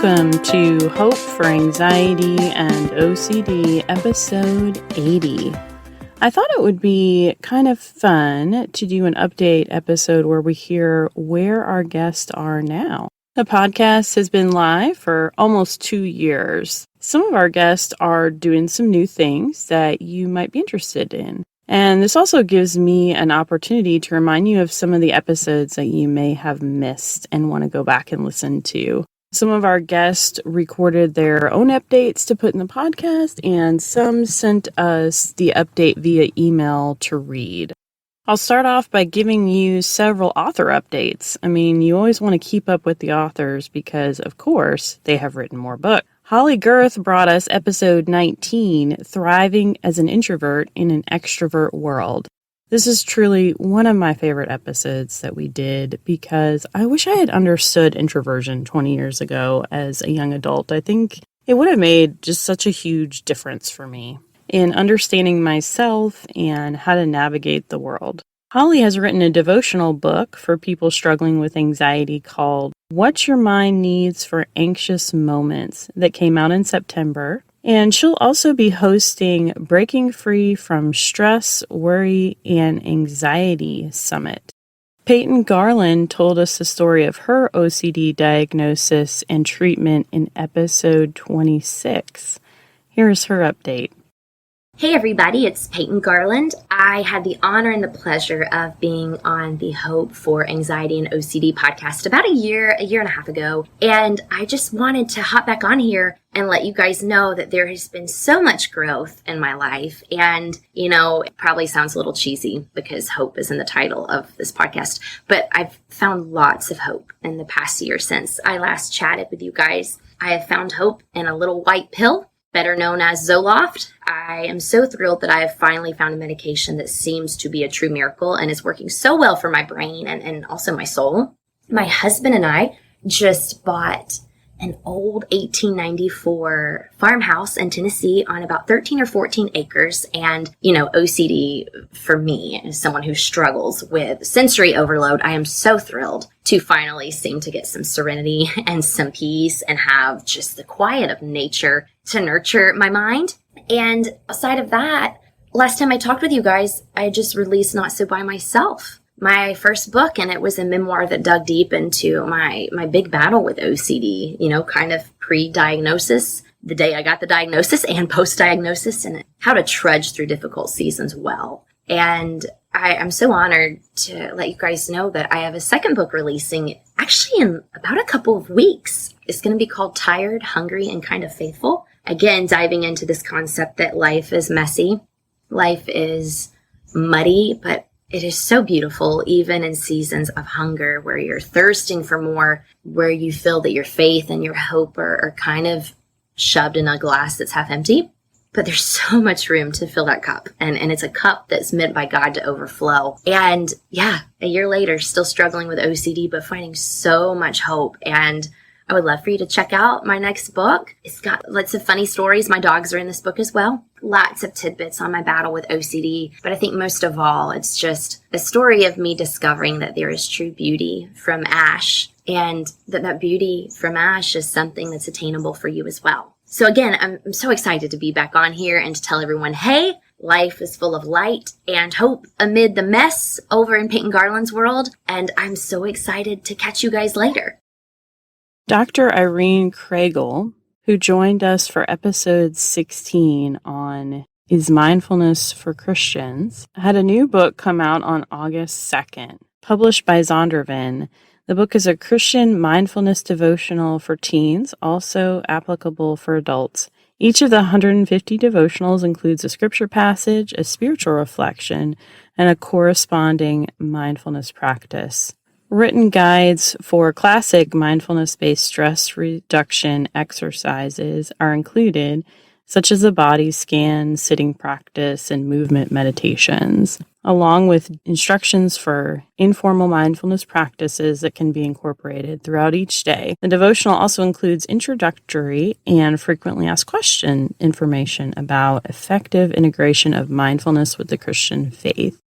Welcome to Hope for Anxiety and OCD, episode 80. I thought it would be kind of fun to do an update episode where we hear where our guests are now. The podcast has been live for almost 2 years. Some of our guests are doing some new things that you might be interested in. And this also gives me an opportunity to remind you of some of the episodes that you may have missed and want to go back and listen to. Some of our guests recorded their own updates to put in the podcast, and some sent us the update via email to read. I'll start off by giving you several author updates. You always want to keep up with the authors because, of course, they have written more books. Holley Gerth brought us episode 19, Thriving as an Introvert in an Extrovert World. This is truly one of my favorite episodes that we did because I wish I had understood introversion 20 years ago as a young adult. I think it would have made just such a huge difference for me in understanding myself and how to navigate the world. Holley has written a devotional book for people struggling with anxiety called What Your Mind Needs for Anxious Moments that came out in September. And she'll also be hosting Breaking Free from Stress, Worry, and Anxiety Summit. Peyton Garland told us the story of her OCD diagnosis and treatment in episode 26. Here's her update. Hey everybody, it's Peyton Garland. I had the honor and the pleasure of being on the Hope for Anxiety and OCD podcast about a year and a half ago. And I just wanted to hop back on here and let you guys know that there has been so much growth in my life. And, it probably sounds a little cheesy because hope is in the title of this podcast, but I've found lots of hope in the past year since I last chatted with you guys. I have found hope in a little white pill, better known as Zoloft. I am so thrilled that I have finally found a medication that seems to be a true miracle and is working so well for my brain and also my soul. My husband and I just bought an old 1894 farmhouse in Tennessee on about 13 or 14 acres. And, OCD for me, as someone who struggles with sensory overload, I am so thrilled to finally seem to get some serenity and some peace and have just the quiet of nature to nurture my mind. And aside of that, last time I talked with you guys, I just released Not So By Myself, my first book, and it was a memoir that dug deep into my big battle with OCD, kind of pre-diagnosis, the day I got the diagnosis and post-diagnosis, and how to trudge through difficult seasons well. And I'm so honored to let you guys know that I have a second book releasing actually in about a couple of weeks. It's going to be called Tired, Hungry, and Kind of Faithful. Again, diving into this concept that life is messy, life is muddy, but it is so beautiful, even in seasons of hunger where you're thirsting for more, where you feel that your faith and your hope are kind of shoved in a glass that's half empty. But there's so much room to fill that cup. And it's a cup that's meant by God to overflow. And a year later, still struggling with OCD, but finding so much hope. And I would love for you to check out my next book. It's got lots of funny stories. My dogs are in this book as well. Lots of tidbits on my battle with OCD. But I think most of all, it's just a story of me discovering that there is true beauty from ash. And that beauty from ash is something that's attainable for you as well. So again, I'm so excited to be back on here and to tell everyone, hey, life is full of light and hope amid the mess over in Peyton Garland's world. And I'm so excited to catch you guys later. Dr. Irene Kraegel, who joined us for episode 16 on Is Mindfulness for Christians, had a new book come out on August 2nd, published by Zondervan. The book is a Christian mindfulness devotional for teens, also applicable for adults. Each of the 150 devotionals includes a scripture passage, a spiritual reflection, and a corresponding mindfulness practice. Written guides for classic mindfulness-based stress reduction exercises are included, such as the body scan, sitting practice, and movement meditations, along with instructions for informal mindfulness practices that can be incorporated throughout each day. The devotional also includes introductory and frequently asked question information about effective integration of mindfulness with the Christian faith.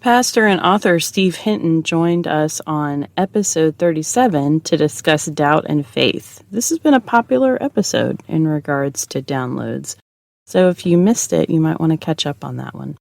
Pastor and author Steve Hinton joined us on episode 37 to discuss doubt and faith. This has been a popular episode in regards to downloads. So if you missed it, you might want to catch up on that one.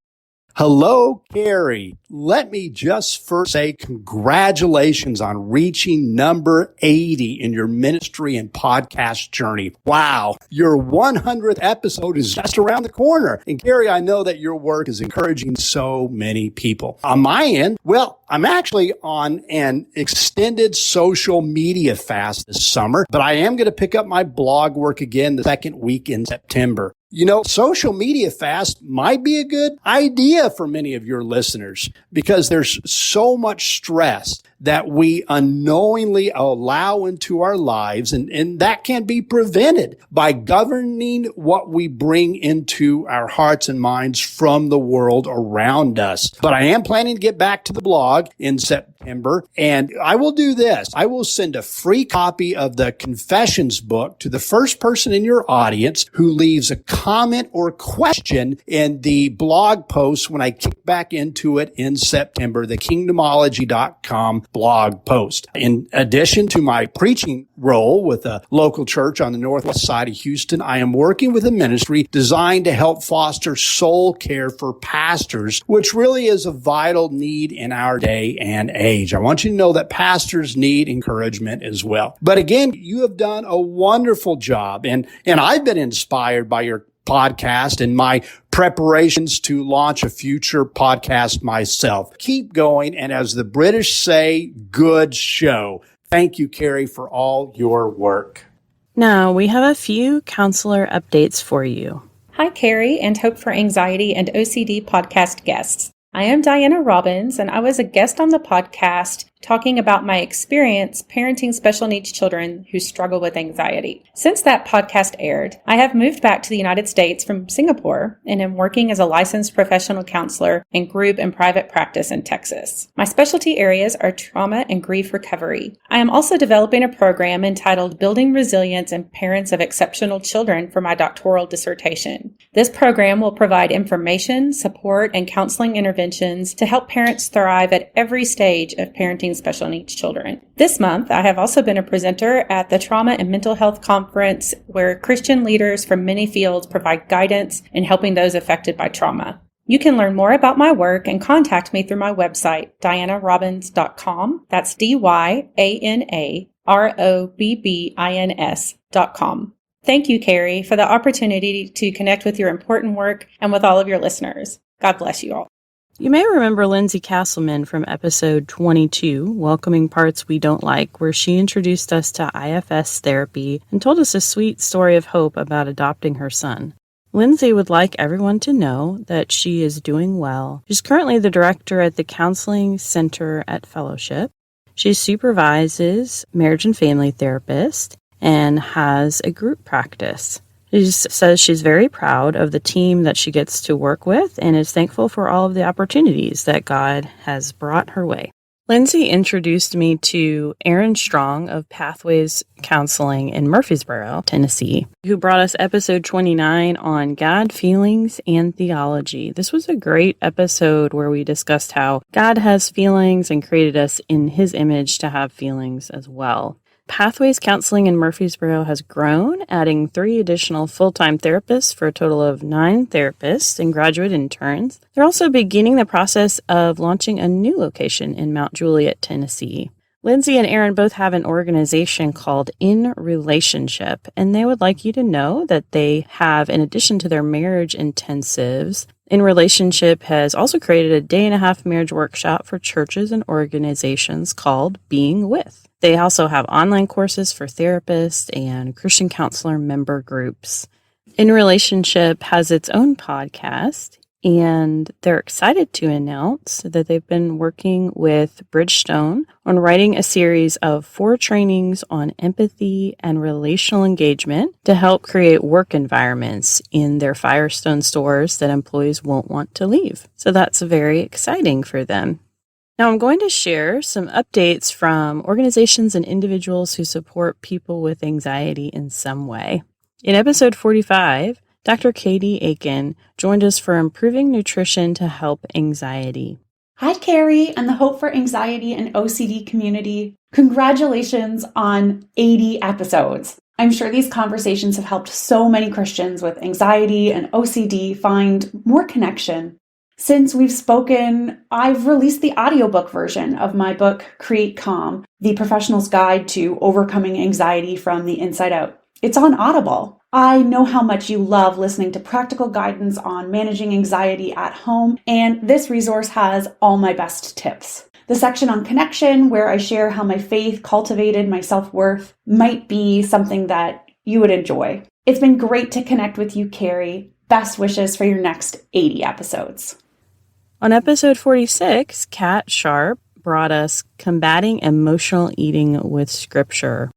Hello, Carrie. Let me just first say congratulations on reaching number 80 in your ministry and podcast journey. Wow. Your 100th episode is just around the corner. And Carrie, I know that your work is encouraging so many people. On my end, well, I'm actually on an extended social media fast this summer, but I am going to pick up my blog work again the second week in September. You know, social media fast might be a good idea for many of your listeners because there's so much stress that we unknowingly allow into our lives, and that can be prevented by governing what we bring into our hearts and minds from the world around us. But I am planning to get back to the blog in September, and I will do this. I will send a free copy of the Confessions book to the first person in your audience who leaves a comment or question in the blog post when I kick back into it in September, the kingdomology.com blog post. In addition to my preaching role with a local church on the northwest side of Houston, I am working with a ministry designed to help foster soul care for pastors, which really is a vital need in our day and age. I want you to know that pastors need encouragement as well. But again, you have done a wonderful job, and I've been inspired by your podcast and my preparations to launch a future podcast myself. Keep going, and as the British say, good show. Thank you, Carrie, for all your work. Now, we have a few counselor updates for you. Hi, Carrie and Hope for Anxiety and OCD podcast guests. I am Dyana Robbins, and I was a guest on the podcast talking about my experience parenting special needs children who struggle with anxiety. Since that podcast aired, I have moved back to the United States from Singapore and am working as a licensed professional counselor in group and private practice in Texas. My specialty areas are trauma and grief recovery. I am also developing a program entitled Building Resilience in Parents of Exceptional Children for my doctoral dissertation. This program will provide information, support, and counseling interventions to help parents thrive at every stage of parenting special needs children. This month, I have also been a presenter at the Trauma and Mental Health Conference, where Christian leaders from many fields provide guidance in helping those affected by trauma. You can learn more about my work and contact me through my website, DyanaRobbins.com. That's DyanaRobbins.com. Thank you, Carrie, for the opportunity to connect with your important work and with all of your listeners. God bless you all. You may remember Lindsey Castleman from episode 22, Welcoming Parts We Don't Like, where she introduced us to IFS therapy and told us a sweet story of hope about adopting her son. Lindsey would like everyone to know that she is doing well. She's currently the director at the Counseling Center at Fellowship. She supervises marriage and family therapists and has a group practice. She says she's very proud of the team that she gets to work with and is thankful for all of the opportunities that God has brought her way. Lindsey introduced me to Aaron Strong of Pathways Counseling in Murfreesboro, Tennessee, who brought us episode 29 on God, feelings, and theology. This was a great episode where we discussed how God has feelings and created us in His image to have feelings as well. Pathways Counseling in Murfreesboro has grown, adding 3 additional full-time therapists for a total of 9 therapists and graduate interns. They're also beginning the process of launching a new location in Mount Juliet, Tennessee. Lindsey and Aaron both have an organization called In Relationship, and they would like you to know that they have, in addition to their marriage intensives, In Relationship has also created a day-and-a-half marriage workshop for churches and organizations called Being With. They also have online courses for therapists and Christian counselor member groups. In Relationship has its own podcast, and they're excited to announce that they've been working with Bridgestone on writing a series of 4 trainings on empathy and relational engagement to help create work environments in their Firestone stores that employees won't want to leave. So that's very exciting for them. Now I'm going to share some updates from organizations and individuals who support people with anxiety in some way. In episode 45, Dr. Katie Aiken joined us for Improving Nutrition to Help Anxiety. Hi, Carrie and the Hope for Anxiety and OCD community. Congratulations on 80 episodes. I'm sure these conversations have helped so many Christians with anxiety and OCD find more connection. Since we've spoken, I've released the audiobook version of my book, Create Calm, The Professional's Guide to Overcoming Anxiety from the Inside Out. It's on Audible. I know how much you love listening to practical guidance on managing anxiety at home, and this resource has all my best tips. The section on connection, where I share how my faith cultivated my self-worth, might be something that you would enjoy. It's been great to connect with you, Carrie. Best wishes for your next 80 episodes. On episode 46, Kat Sharp brought us Combating Emotional Eating with Scripture.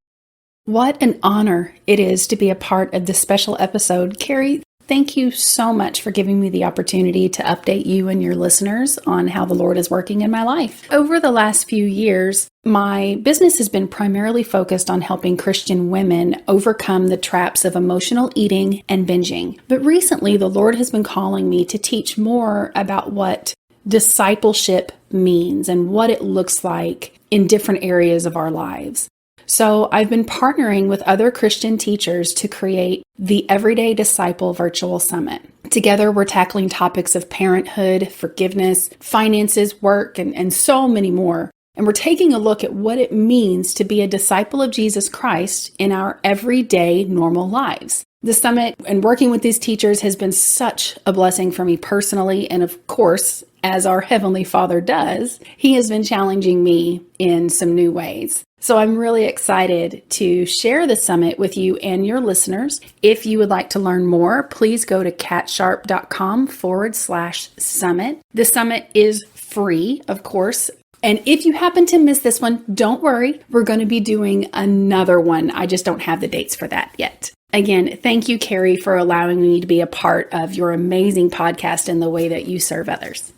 What an honor it is to be a part of this special episode. Carrie, thank you so much for giving me the opportunity to update you and your listeners on how the Lord is working in my life. Over the last few years, my business has been primarily focused on helping Christian women overcome the traps of emotional eating and binging. But recently, the Lord has been calling me to teach more about what discipleship means and what it looks like in different areas of our lives. So I've been partnering with other Christian teachers to create the Everyday Disciple Virtual Summit. Together, we're tackling topics of parenthood, forgiveness, finances, work, and so many more. And we're taking a look at what it means to be a disciple of Jesus Christ in our everyday normal lives. The summit and working with these teachers has been such a blessing for me personally. And of course, as our Heavenly Father does, He has been challenging me in some new ways. So I'm really excited to share the summit with you and your listeners. If you would like to learn more, please go to katsharp.com/summit. The summit is free, of course. And if you happen to miss this one, don't worry. We're going to be doing another one. I just don't have the dates for that yet. Again, thank you, Carrie, for allowing me to be a part of your amazing podcast and the way that you serve others.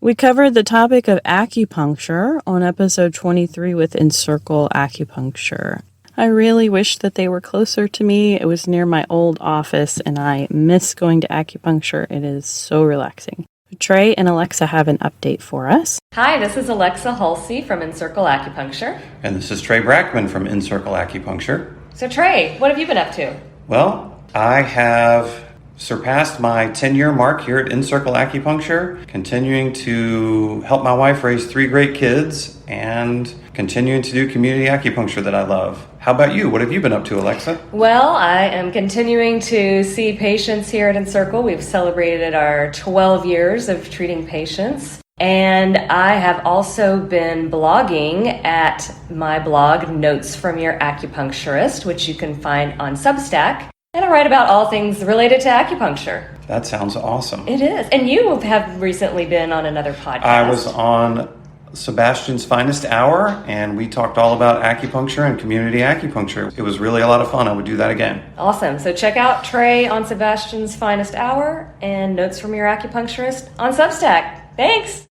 We covered the topic of acupuncture on episode 23 with Encircle Acupuncture. I really wish that they were closer to me. It was near my old office, and I miss going to acupuncture. It is so relaxing. Trey and Alexa have an update for us. Hi, this is Alexa Hulsey from Encircle Acupuncture. And this is Trey Brackman from Encircle Acupuncture. So Trey, what have you been up to? Well, I have surpassed my 10-year mark here at Encircle Acupuncture, continuing to help my wife raise 3 great kids and continuing to do community acupuncture that I love. How about you? What have you been up to, Alexa? Well, I am continuing to see patients here at Encircle. We've celebrated our 12 years of treating patients. And I have also been blogging at my blog, Notes from Your Acupuncturist, which you can find on Substack. And I write about all things related to acupuncture. That sounds awesome. It is. And you have recently been on another podcast. I was on Sebastian's Finest Hour, and we talked all about acupuncture and community acupuncture. It was really a lot of fun. I would do that again. Awesome. So check out Trey on Sebastian's Finest Hour and Notes from Your Acupuncturist on Substack. Thanks.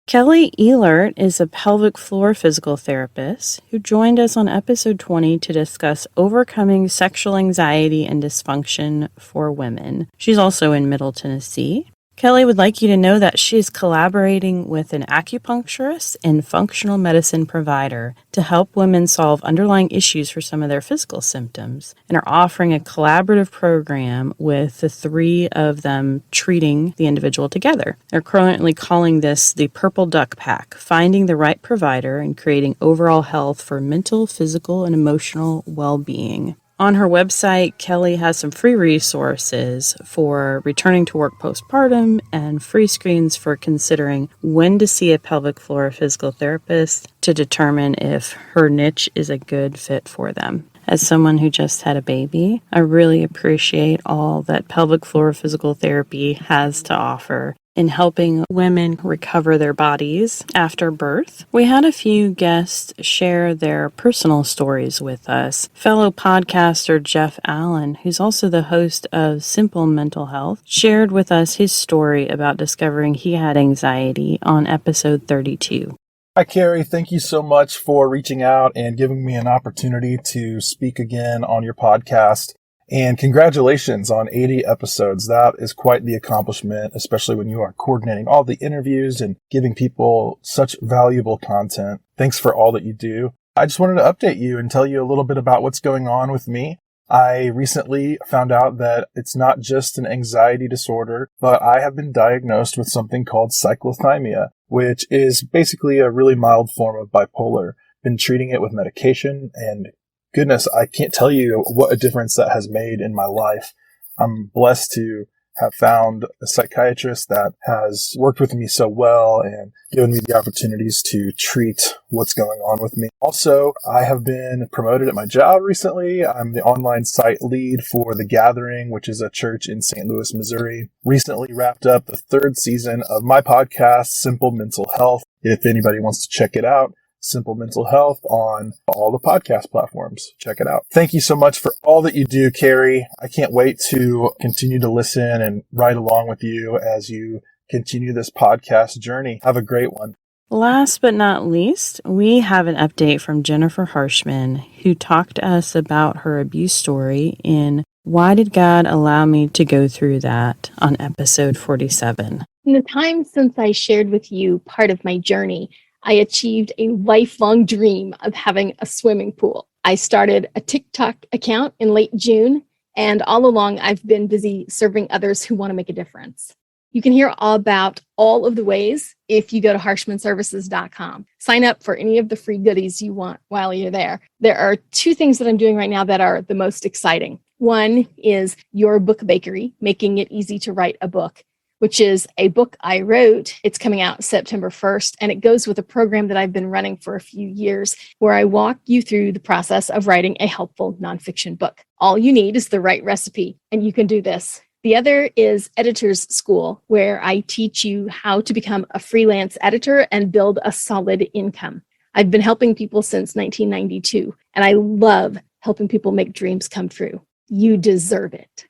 Kelly Ehlert is a pelvic floor physical therapist who joined us on episode 20 to discuss overcoming sexual anxiety and dysfunction for women. She's also in Middle Tennessee. Kelly would like you to know that she is collaborating with an acupuncturist and functional medicine provider to help women solve underlying issues for some of their physical symptoms, and are offering a collaborative program with the 3 of them treating the individual together. They're currently calling this the Purple Duck Pack, finding the right provider and creating overall health for mental, physical, and emotional well-being. On her website, Kelly has some free resources for returning to work postpartum and free screens for considering when to see a pelvic floor physical therapist to determine if her niche is a good fit for them. As someone who just had a baby, I really appreciate all that pelvic floor physical therapy has to offer in helping women recover their bodies after birth. We had a few guests share their personal stories with us. Fellow podcaster Jeff Allen, who's also the host of Simple Mental Health, shared with us his story about discovering he had anxiety on episode 32. Hi, Carrie. Thank you so much for reaching out and giving me an opportunity to speak again on your podcast. And congratulations on 80 episodes. That is quite the accomplishment, especially when you are coordinating all the interviews and giving people such valuable content. Thanks for all that you do. I just wanted to update you and tell you a little bit about what's going on with me. I recently found out that it's not just an anxiety disorder, but I have been diagnosed with something called cyclothymia, which is basically a really mild form of bipolar. Been treating it with medication, and goodness, I can't tell you what a difference that has made in my life. I'm blessed to have found a psychiatrist that has worked with me so well and given me the opportunities to treat what's going on with me. Also, I have been promoted at my job recently. I'm the online site lead for The Gathering, which is a church in St. Louis, Missouri. Recently wrapped up the 3rd season of my podcast, Simple Mental Health. If anybody wants to check it out, Simple Mental Health on all the podcast platforms. Check it out. Thank you so much for all that you do, Carrie. I can't wait to continue to listen and ride along with you as you continue this podcast journey. Have a great one. Last but not least, we have an update from Jennifer Harshman, who talked to us about her abuse story in Why Did God Allow Me to Go Through That on episode 47. In the time since I shared with you part of my journey, I achieved a lifelong dream of having a swimming pool. I started a TikTok account in late June, and all along I've been busy serving others who want to make a difference. You can hear all about all of the ways if you go to harshmanservices.com. Sign up for any of the free goodies you want while you're there. There are 2 things that I'm doing right now that are the most exciting. One is Your Book Bakery, making it easy to write a book, which is a book I wrote. It's coming out September 1st, and it goes with a program that I've been running for a few years where I walk you through the process of writing a helpful nonfiction book. All you need is the right recipe, and you can do this. The other is Editor's School, where I teach you how to become a freelance editor and build a solid income. I've been helping people since 1992, and I love helping people make dreams come true. You deserve it.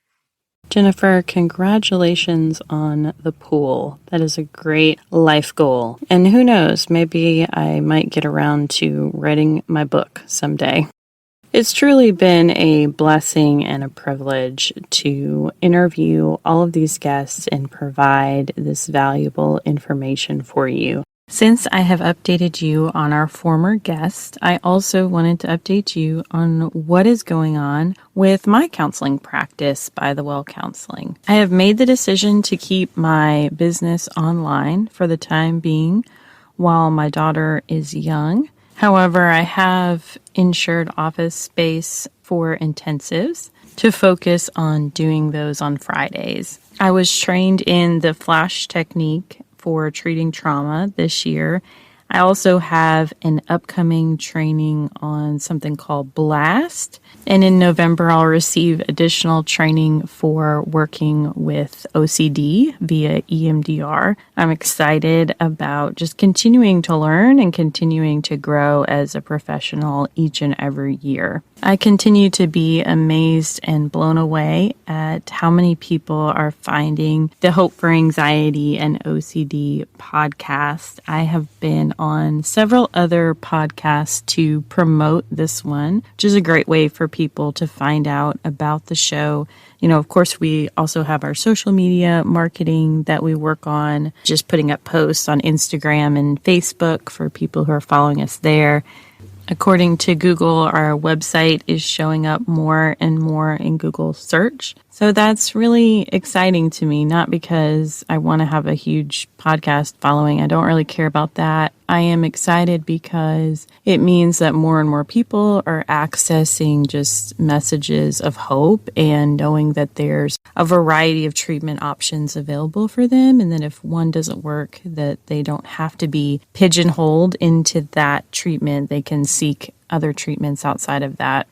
Jennifer, congratulations on the pool. That is a great life goal. And who knows, maybe I might get around to writing my book someday. It's truly been a blessing and a privilege to interview all of these guests and provide this valuable information for you. Since I have updated you on our former guest, I also wanted to update you on what is going on with my counseling practice by The Well Counseling. I have made the decision to keep my business online for the time being while my daughter is young. However, I have insured office space for intensives to focus on doing those on Fridays. I was trained in the FLASH technique for treating trauma this year. I also have an upcoming training on something called BLAST. And in November, I'll receive additional training for working with OCD via EMDR. I'm excited about just continuing to learn and continuing to grow as a professional each and every year. I continue to be amazed and blown away at how many people are finding the Hope for Anxiety and OCD podcast. I have been on several other podcasts to promote this one, which is a great way for people to find out about the show. You know, of course, we also have our social media marketing that we work on, just putting up posts on Instagram and Facebook for people who are following us there. According to Google, our website is showing up more and more in Google search. So that's really exciting to me, not because I want to have a huge podcast following. I don't really care about that. I am excited because it means that more and more people are accessing just messages of hope and knowing that there's a variety of treatment options available for them. And then if one doesn't work, that they don't have to be pigeonholed into that treatment. They can seek other treatments outside of that.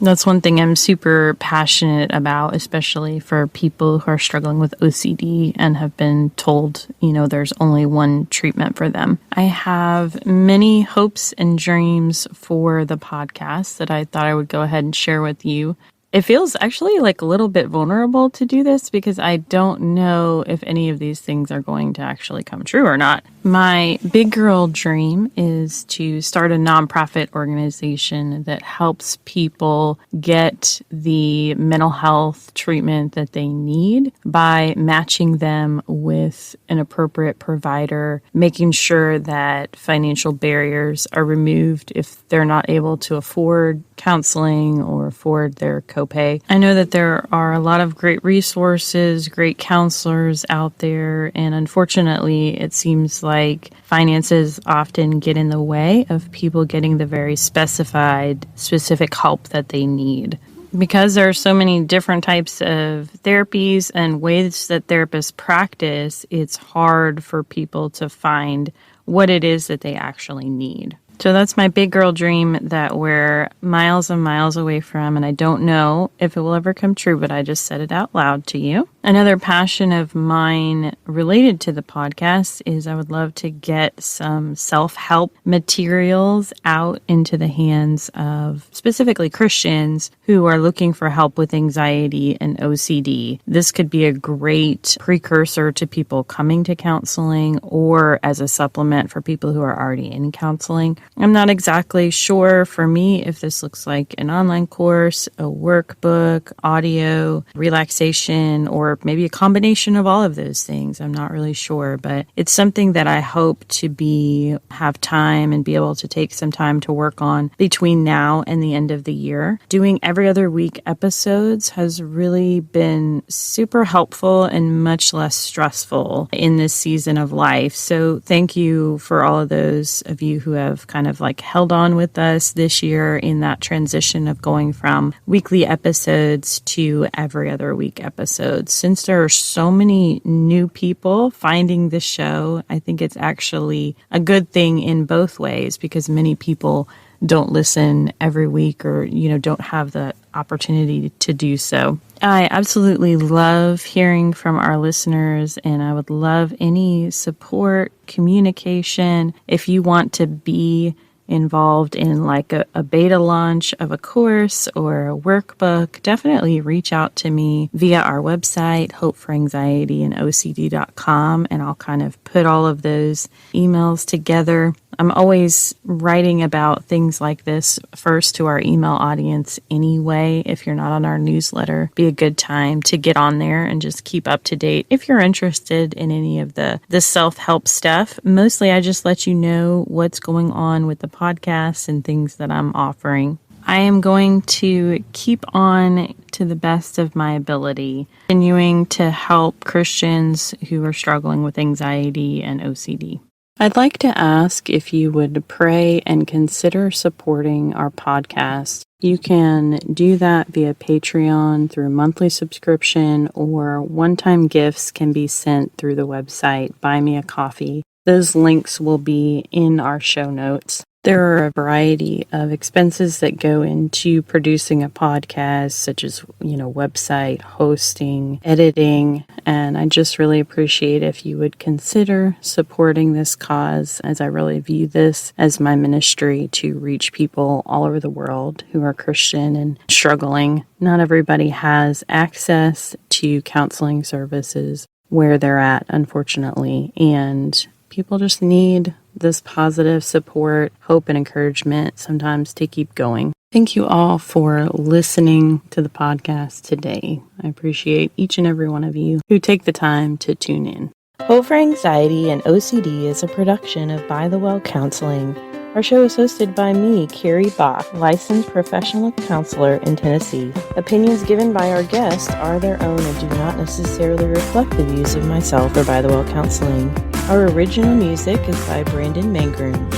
That's one thing I'm super passionate about, especially for people who are struggling with OCD and have been told, you know, there's only one treatment for them. I have many hopes and dreams for the podcast that I thought I would go ahead and share with you. It feels actually like a little bit vulnerable to do this because I don't know if any of these things are going to actually come true or not. My big girl dream is to start a nonprofit organization that helps people get the mental health treatment that they need by matching them with an appropriate provider, making sure that financial barriers are removed if they're not able to afford counseling or afford their copay. I know that there are a lot of great resources, great counselors out there, and unfortunately, it seems like finances often get in the way of people getting the very specific help that they need. Because there are so many different types of therapies and ways that therapists practice, it's hard for people to find what it is that they actually need. So that's my big girl dream that we're miles and miles away from, and I don't know if it will ever come true, but I just said it out loud to you. Another passion of mine related to the podcast is I would love to get some self-help materials out into the hands of specifically Christians who are looking for help with anxiety and OCD. This could be a great precursor to people coming to counseling or as a supplement for people who are already in counseling. I'm not exactly sure for me if this looks like an online course, a workbook, audio, relaxation, or maybe a combination of all of those things. I'm not really sure, but it's something that I hope to have time and be able to take some time to work on between now and the end of the year. Doing every other week episodes has really been super helpful and much less stressful in this season of life. So thank you for all of those of you who have kind of like held on with us this year in that transition of going from weekly episodes to every other week episodes. Since there are so many new people finding the show, I think it's actually a good thing in both ways because many people don't listen every week or, don't have the opportunity to do so. I absolutely love hearing from our listeners, and I would love any support, communication. If you want to be involved in like a beta launch of a course or a workbook, definitely reach out to me via our website, hopeforanxietyandocd.com, and I'll kind of put all of those emails together. I'm always writing about things like this first to our email audience anyway. If you're not on our newsletter, be a good time to get on there and just keep up to date. If you're interested in any of the self-help stuff, mostly I just let you know what's going on with the podcast and things that I'm offering. I am going to keep on to the best of my ability, continuing to help Christians who are struggling with anxiety and OCD. I'd like to ask if you would pray and consider supporting our podcast. You can do that via Patreon through a monthly subscription, or one-time gifts can be sent through the website Buy Me a Coffee. Those links will be in our show notes. There are a variety of expenses that go into producing a podcast, such as, website, hosting, editing, and I just really appreciate if you would consider supporting this cause, as I really view this as my ministry to reach people all over the world who are Christian and struggling. Not everybody has access to counseling services where they're at, unfortunately, and people just need this positive support, hope, and encouragement sometimes to keep going. Thank you all for listening to the podcast today. I appreciate each and every one of you who take the time to tune in. Hope for Anxiety and OCD is a production of By the Well Counseling. Our show is hosted by me, Carrie Bach, licensed professional counselor in Tennessee. Opinions given by our guests are their own and do not necessarily reflect the views of myself or By the Well Counseling. Our original music is by Brandon Mangroom.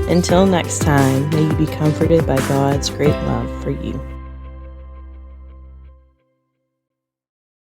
Until next time, may you be comforted by God's great love for you.